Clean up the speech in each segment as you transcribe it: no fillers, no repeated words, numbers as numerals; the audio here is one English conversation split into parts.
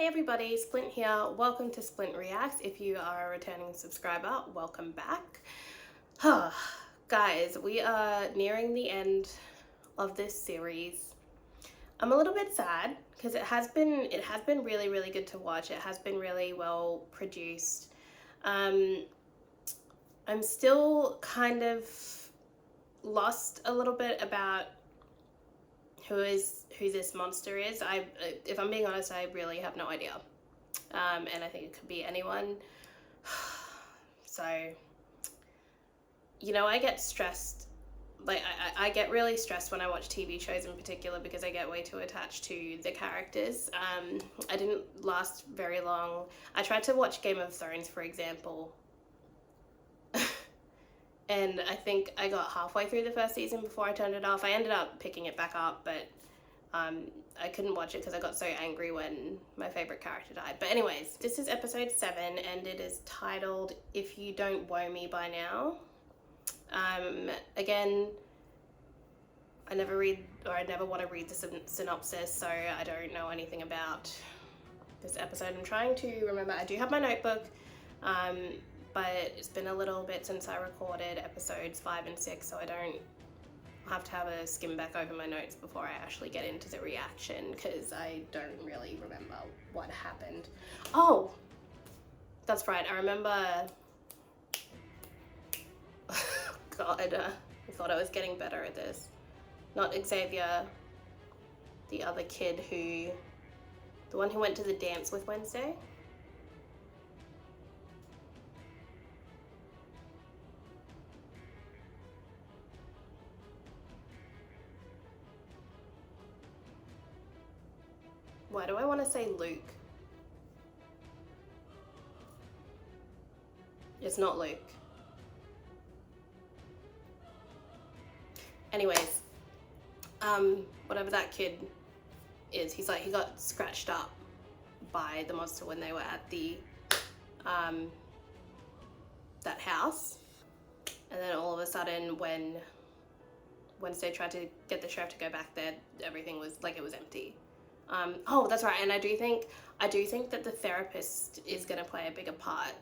Hey everybody, Splint here. Welcome to Splint Reacts. If you are a returning subscriber, welcome back. Guys, we are nearing the end of this series. I'm a little bit sad because it has been really good to watch. It has been really well produced. I'm still kind of lost a little bit about who this monster is. If I'm being honest, I really have no idea. And I think it could be anyone. So, you know, I get stressed. Like, I get really stressed when I watch TV shows in particular because I get way too attached to the characters. I didn't last very long. I tried to watch Game of Thrones, for example. And I think I got halfway through the first season before I turned it off. I ended up picking it back up, but I couldn't watch it because I got so angry when my favorite character died. But anyways, this is episode 7 and it is titled If You Don't Woe Me By Now. Again, I never want to read the synopsis, so I don't know anything about this episode. I'm trying to remember. I do have my notebook, but it's been a little bit since I recorded episodes 5 and 6, so I don't have to have a skim back over my notes before I actually get into the reaction because I don't really remember what happened. Oh, that's right. I remember. God, I thought I was getting better at this. Not Xavier, the other kid the one who went to the dance with Wednesday. Why do I want to say Luke? It's not Luke. Anyways, whatever that kid is, he got scratched up by the monster when they were at the that house, and then all of a sudden when Wednesday tried to get the sheriff to go back there, everything was like it was empty. Oh, that's right. And I do think that the therapist is going to play a bigger part.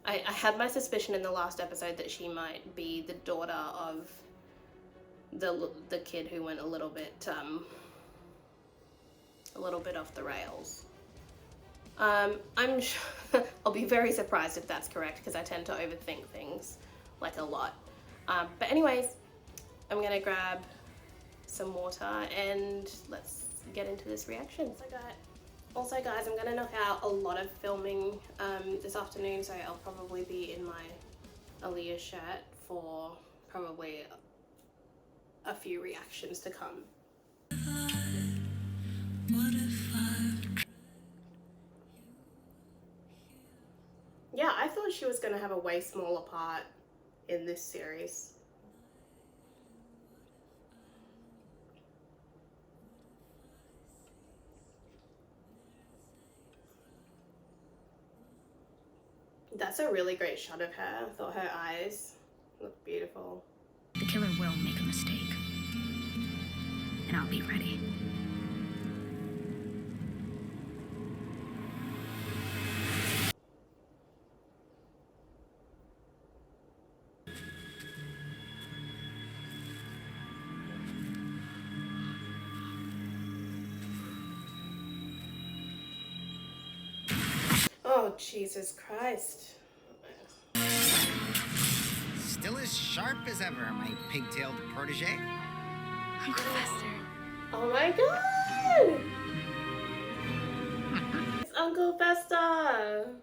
I had my suspicion in the last episode that she might be the daughter of the kid who went a little bit off the rails. I'll be very surprised if that's correct because I tend to overthink things like a lot. But anyways, I'm gonna grab some water and let's get into this reaction. Also guys, I'm gonna knock out a lot of filming this afternoon, so I'll probably be in my Aaliyah shirt for probably a few reactions to come. Yeah, I thought she was gonna have a way smaller part in this series. That's a really great shot of her. I thought her eyes looked beautiful. The killer will make a mistake, and I'll be ready. Oh, Jesus Christ. Still as sharp as ever, my pigtailed protege. Uncle Fester. Oh my God! It's Uncle Fester!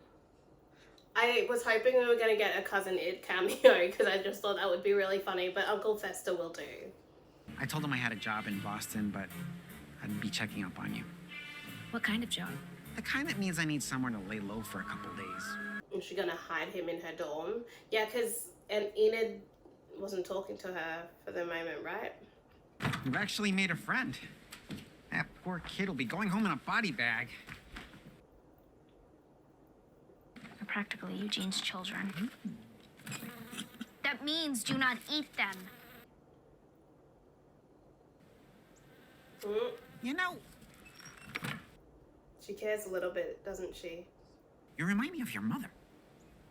I was hoping we were gonna get a Cousin Id cameo because I just thought that would be really funny, but Uncle Fester will do. I told him I had a job in Boston, but I'd be checking up on you. What kind of job? The kind that means I need somewhere to lay low for a couple days. Is she gonna hide him in her dorm? Yeah, because Enid wasn't talking to her for the moment, right? You've actually made a friend. That poor kid will be going home in a body bag. They're practically Eugene's children. That means do not eat them. You know, She cares a little bit, doesn't she? You remind me of your mother.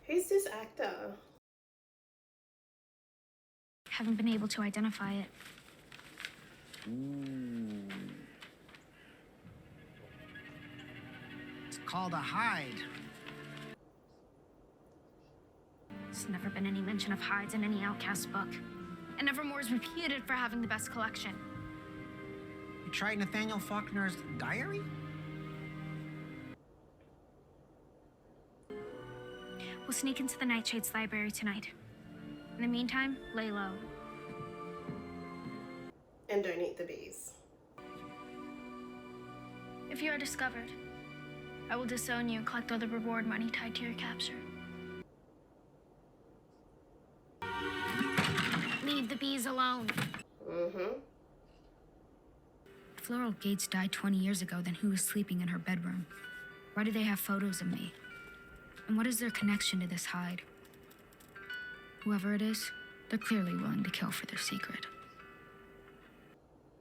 Who's this actor? Haven't been able to identify it. Ooh. It's called a hide. There's never been any mention of hides in any Outcast book. And Nevermore is reputed for having the best collection. You tried Nathaniel Faulkner's diary? We'll sneak into the Nightshade's library tonight. In the meantime, lay low. And don't eat the bees. If you are discovered, I will disown you and collect all the reward money tied to your capture. Leave the bees alone. Mm-hmm. If Laurel Gates died 20 years ago, then who was sleeping in her bedroom? Why do they have photos of me? And what is their connection to this hide? Whoever it is, they're clearly willing to kill for their secret.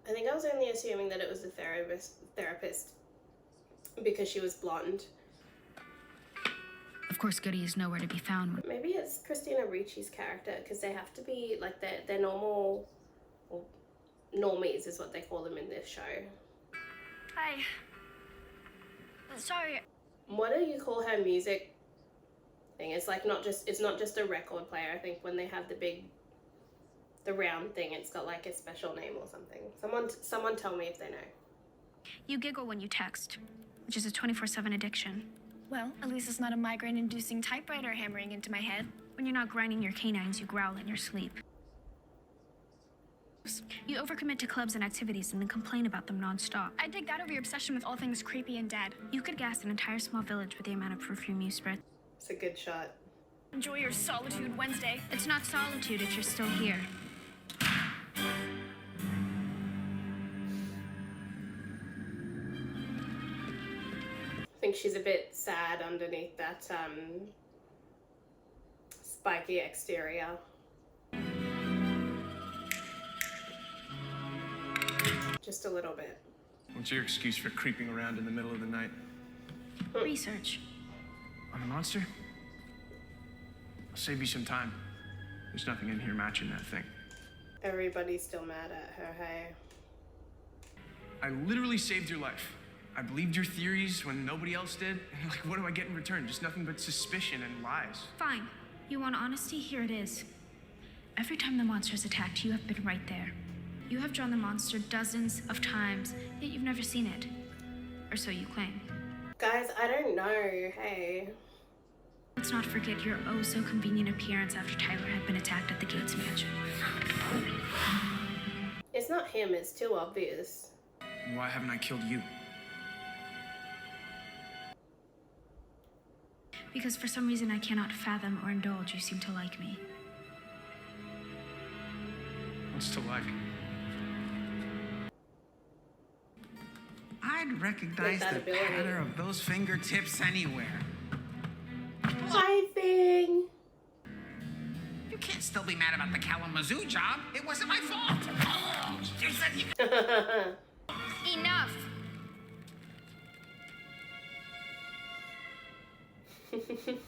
I think I was only assuming that it was the therapist because she was blonde. Of course, Goody is nowhere to be found. Maybe it's Christina Ricci's character because they have to be like they're normal, or normies is what they call them in this show. Hi. Sorry. What do you call her music thing? It's like it's not just a record player. I think when they have the round thing, it's got like a special name or something. Someone tell me if they know. You giggle when you text, which is a 24/7 addiction. Well, at least it's not a migraine-inducing typewriter hammering into my head. When you're not grinding your canines, you growl in your sleep. You overcommit to clubs and activities and then complain about them nonstop. I take that over your obsession with all things creepy and dead. You could gas an entire small village with the amount of perfume you spread. It's a good shot. Enjoy your solitude Wednesday. It's not solitude if you're still here. I think she's a bit sad underneath that spiky exterior. Just a little bit. What's your excuse for creeping around in the middle of the night? Research. On a monster? I'll save you some time. There's nothing in here matching that thing. Everybody's still mad at her, hey? I literally saved your life. I believed your theories when nobody else did. Like, what do I get in return? Just nothing but suspicion and lies. Fine. You want honesty? Here it is. Every time the monster's attacked, you have been right there. You have drawn the monster dozens of times, yet you've never seen it. Or so you claim. Guys, I don't know, hey? Let's not forget your oh-so-convenient appearance after Tyler had been attacked at the Gates mansion. It's not him, it's too obvious. Why haven't I killed you? Because for some reason I cannot fathom or indulge you seem to like me. What's to like? I'd recognize that the ability. patter of those fingertips anywhere. Hi, thing. You can't still be mad about the Kalamazoo job. It wasn't my fault. Oh, you said you... Enough!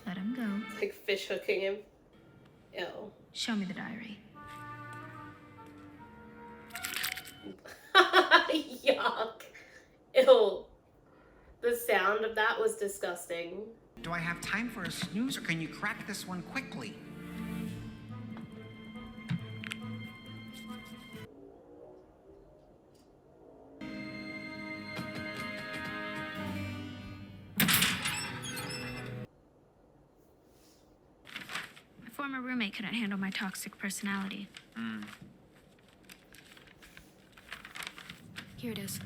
Let him go. Like fish hooking him. Ew. Show me the diary. Yuck. Ew. The sound of that was disgusting. Do I have time for a snooze, or can you crack this one quickly? My former roommate couldn't handle my toxic personality. Here it is.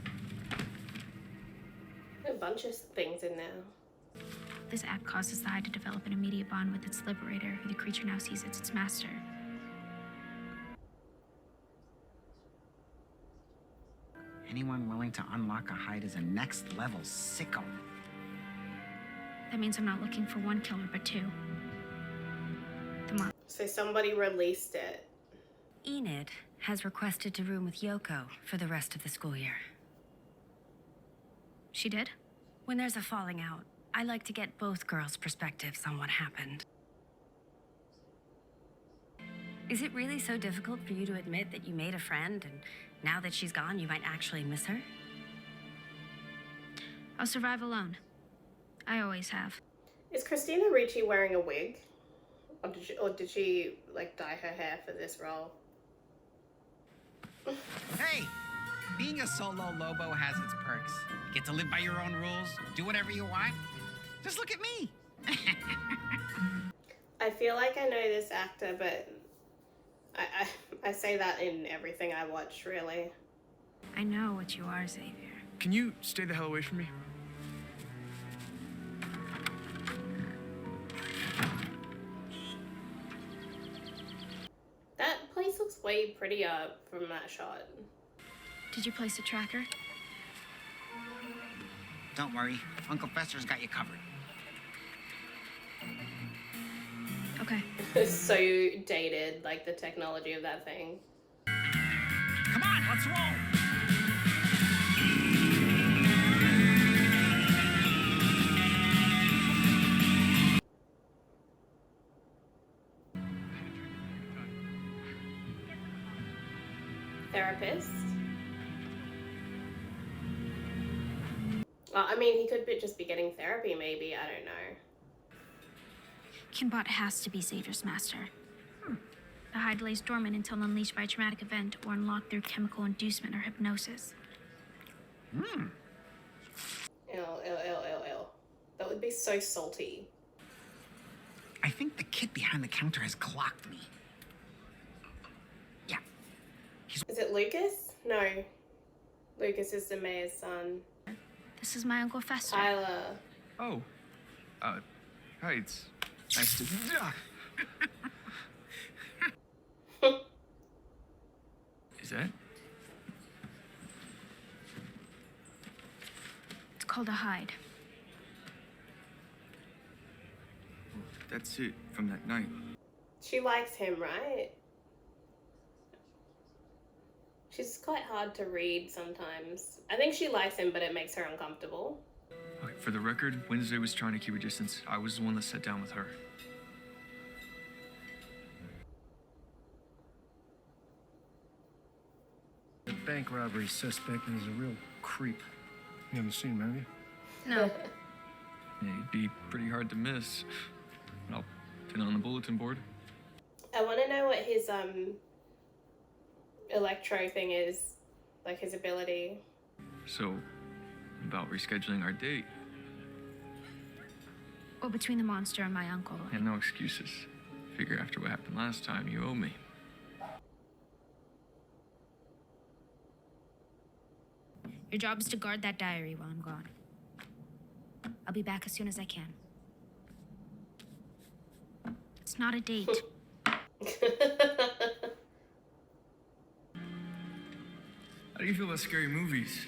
A bunch of things in there. This app causes the Hive to develop an immediate bond with its liberator, who the creature now sees as its master. Anyone willing to unlock a hide is a next-level sicko. That means I'm not looking for one killer, but two. So somebody released it. Enid has requested to room with Yoko for the rest of the school year. She did? When there's a falling out, I like to get both girls' perspectives on what happened. Is it really so difficult for you to admit that you made a friend and now that she's gone, you might actually miss her? I'll survive alone. I always have. Is Christina Ricci wearing a wig? Or did she like dye her hair for this role? Hey, being a solo Lobo has its perks. You get to live by your own rules, do whatever you want. Just look at me. I feel like I know this actor, but I say that in everything I watch, really. I know what you are, Xavier. Can you stay the hell away from me? That place looks way prettier from that shot. Did you place a tracker? Don't worry, Uncle Fester's got you covered. Okay. It's so dated, like the technology of that thing. Come on, let's roll. Therapist? Well, I mean, he could just be getting therapy, maybe. I don't know. Kinbot has to be Xavier's master. The hide lays dormant until unleashed by a traumatic event or unlocked through chemical inducement or hypnosis. Ew. That would be so salty. I think the kid behind the counter has clocked me. Yeah. Is it Lucas? No. Lucas is the mayor's son. This is my Uncle Fester. Tyler. Oh. Hi, it's nice to... Is that? It's called a hide. That's it from that night. She likes him, right? She's quite hard to read sometimes. I think she likes him, but it makes her uncomfortable. Okay, for the record, Wednesday was trying to keep a distance. I was the one that sat down with her. The bank robbery suspect is a real creep. You haven't seen him, have you? No. Yeah, he'd be pretty hard to miss. I'll pin on the bulletin board. I want to know what his electro thing is, like his ability. So, about rescheduling our date. Or between the monster and my uncle. And no excuses. Figure after what happened last time, you owe me. Your job is to guard that diary while I'm gone. I'll be back as soon as I can. It's not a date. How do you feel about scary movies?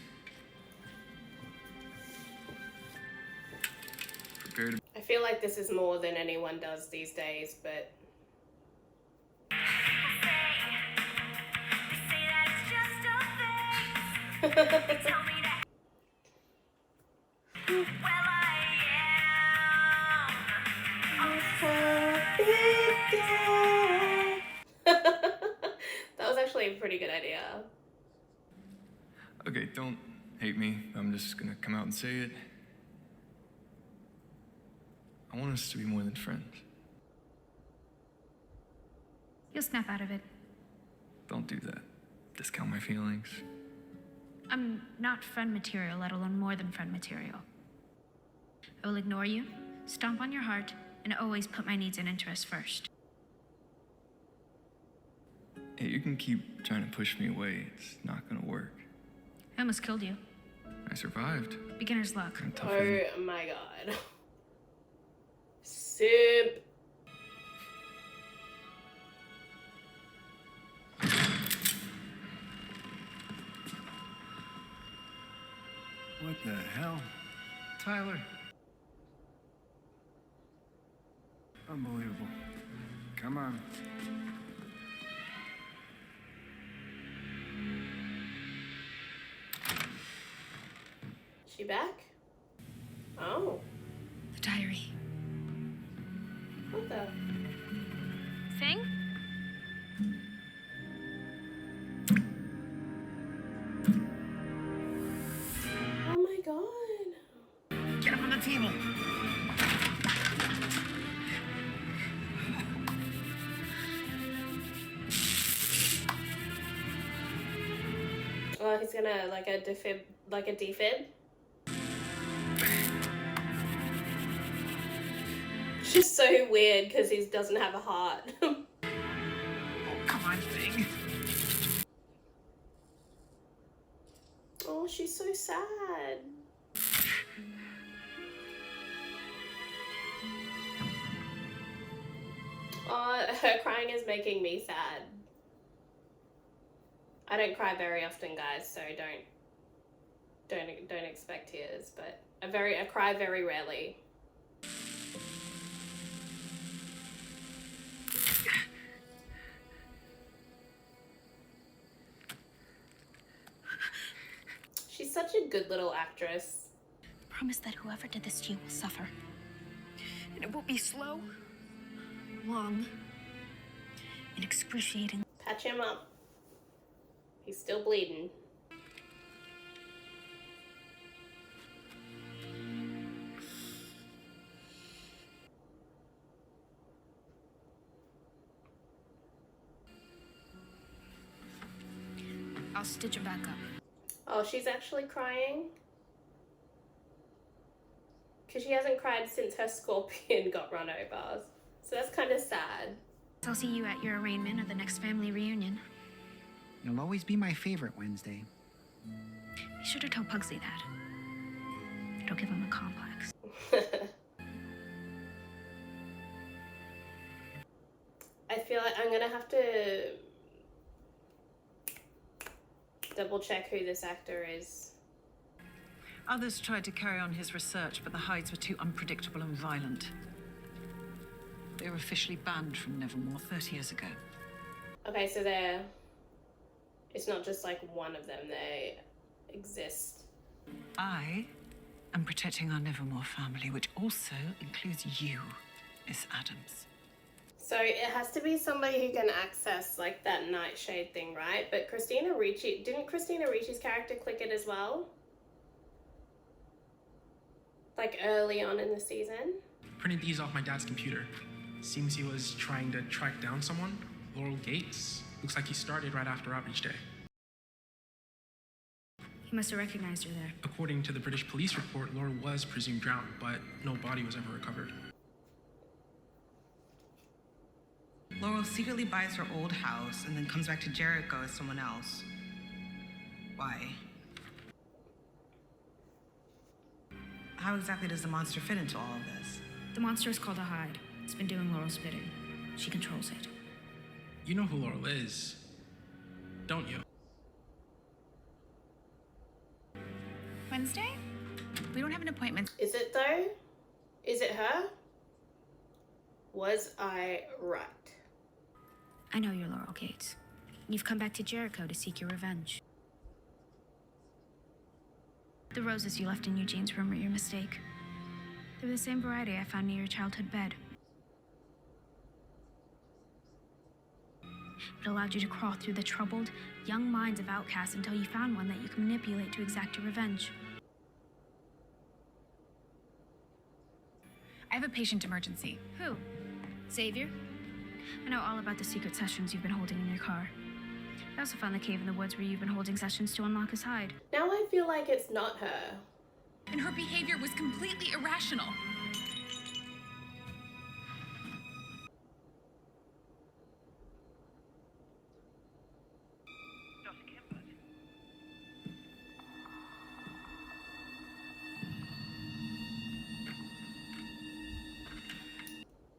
Prepare to... I feel like this is more than anyone does these days, but that was actually a pretty good idea. Okay, don't hate me. I'm just gonna come out and say it. I want us to be more than friends. You'll snap out of it. Don't do that. Discount my feelings. I'm not friend material, let alone more than friend material. I will ignore you, stomp on your heart, and always put my needs and interests first. Hey, you can keep trying to push me away. It's not gonna work. I almost killed you. I survived. Beginner's luck. I'm tougher than... Oh my god. Simp. What the hell? Tyler. Unbelievable. Come on. She back? Oh, The diary. what the? Thing? Oh my god. Get up on the table. Oh, he's gonna like a defib, like a defib. It's just so weird because he doesn't have a heart. Oh, come on, thing. Oh, she's so sad. Oh, her crying is making me sad. I don't cry very often, guys, so don't expect tears, but I cry very rarely. She's such a good little actress. Promise that whoever did this to you will suffer. And it won't be slow, long, and excruciating. Patch him up. He's still bleeding. I'll stitch it back up. Oh, she's actually crying? Because she hasn't cried since her scorpion got run over. So that's kind of sad. I'll see you at your arraignment or the next family reunion. You'll always be my favorite, Wednesday. Be sure to tell Pugsley that. It'll give him a complex. I feel like I'm gonna have to double check who this actor is. Others tried to carry on his research, but the hides were too unpredictable and violent. They were officially banned from Nevermore 30 years ago. Okay, so it's not just like one of them, they exist. I am protecting our Nevermore family, which also includes you, Miss Adams. So it has to be somebody who can access like that nightshade thing, right? But didn't Christina Ricci's character click it as well? Like early on in the season? Printed these off my dad's computer. Seems he was trying to track down someone. Laurel Gates. Looks like he started right after Outreach Day. He must have recognized her there. According to the British police report, Laurel was presumed drowned, but no body was ever recovered. Laurel secretly buys her old house and then comes back to Jericho as someone else. Why? How exactly does the monster fit into all of this? The monster is called a hide. It's been doing Laurel's bidding. She controls it. You know who Laurel is, don't you? Wednesday? We don't have an appointment. Is it though? Is it her? Was I right? I know you're Laurel Gates. You've come back to Jericho to seek your revenge. The roses you left in Eugene's room were your mistake. They were the same variety I found near your childhood bed. It allowed you to crawl through the troubled, young minds of outcasts until you found one that you can manipulate to exact your revenge. I have a patient emergency. Who? Xavier? I know all about the secret sessions you've been holding in your car. I also found the cave in the woods where you've been holding sessions to unlock his hide. Now I feel like it's not her. And her behavior was completely irrational.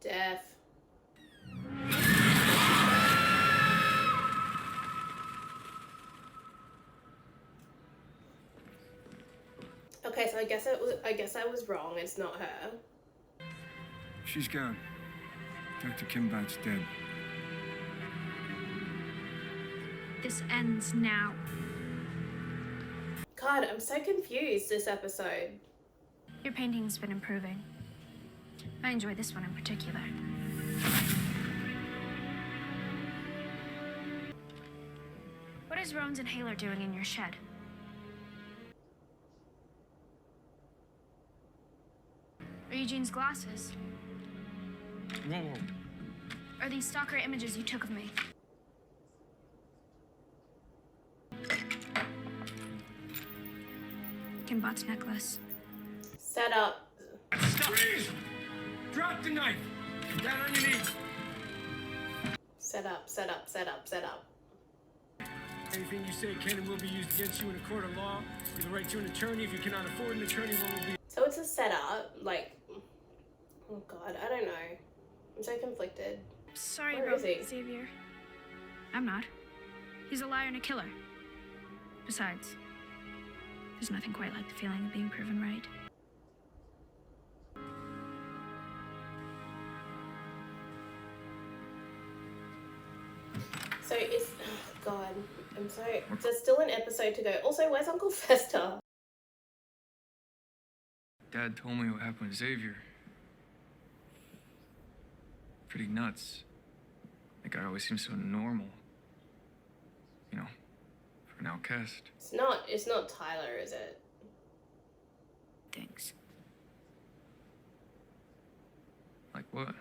Death. Okay, so I guess I was wrong. It's not her. She's gone. Dr. Kimbat's dead. This ends now. God, I'm so confused this episode. Your painting's been improving. I enjoy this one in particular. What is Roan's inhaler doing in your shed? Are Eugene's glasses? Whoa. Are these stalker images you took of me? Kinbot's necklace. Set up. Stop! Freeze! Drop the knife! Down on your knees! Set up, set up, set up, set up. Anything you say can and will be used against you in a court of law. You have the right to an attorney. If you cannot afford an attorney, one will be... So it's a setup, like, oh god, I don't know. I'm so conflicted. Sorry Where about is he? Xavier. I'm not. He's a liar and a killer. Besides, there's nothing quite like the feeling of being proven right. So it's, oh god, I'm so, there's still an episode to go. Also, where's Uncle Fester? Dad told me what happened with Xavier. Pretty nuts. That guy always seems so normal. You know, for an outcast. It's not Tyler, is it? Thanks. Like what?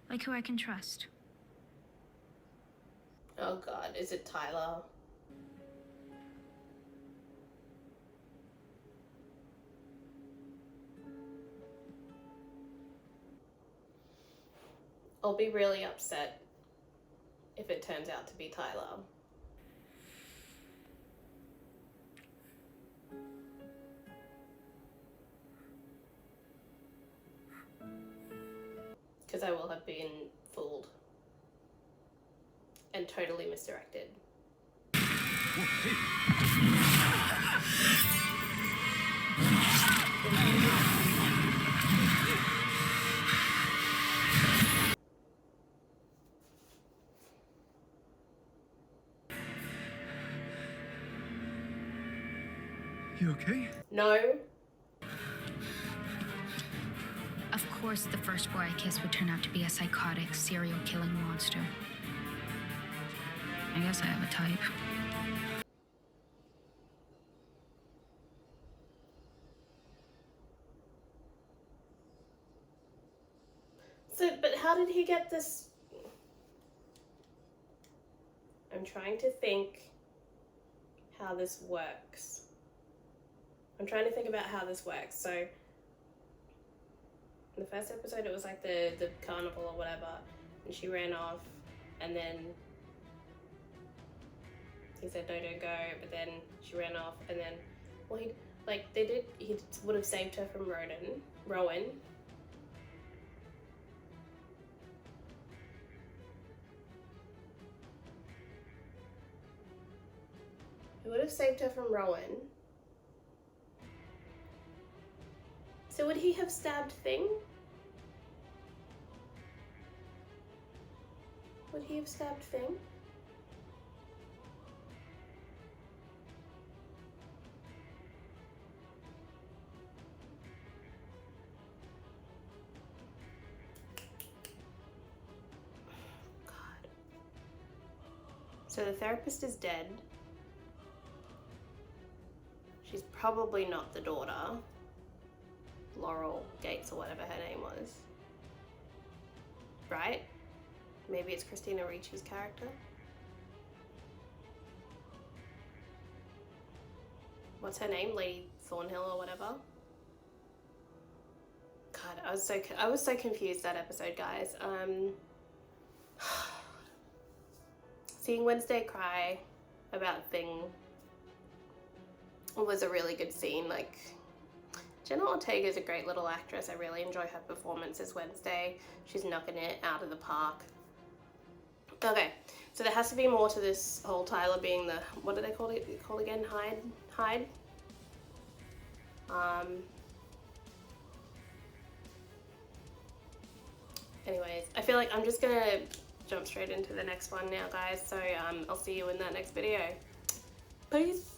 Like who I can trust. Oh god, is it Tyler? I'll be really upset if it turns out to be Tyler. Because I will have been fooled and totally misdirected. You okay? No. Of course, the first boy I kissed would turn out to be a psychotic, serial-killing monster. I guess I have a type. So, but how did he get this? I'm trying to think how this works. I'm trying to think about how this works. So, in the first episode, it was like the carnival or whatever, and she ran off, and then he said, no, don't go, but then she ran off, and then, well, he would have saved her from Rowan. He would have saved her from Rowan. So would he have stabbed Thing? Would he have stabbed Thing? God. So the therapist is dead. She's probably not the daughter. Laurel Gates or whatever her name was. Right? Maybe it's Christina Ricci's character. What's her name? Lady Thornhill or whatever. God, I was so confused that episode, guys. Seeing Wednesday cry about Thing was a really good scene. Like, Jenna Ortega is a great little actress. I really enjoy her performance as Wednesday. She's knocking it out of the park. Okay, so there has to be more to this whole Tyler being the, what do they call it again? Hyde? Anyways, I feel like I'm just gonna jump straight into the next one now, guys. So I'll see you in that next video. Peace.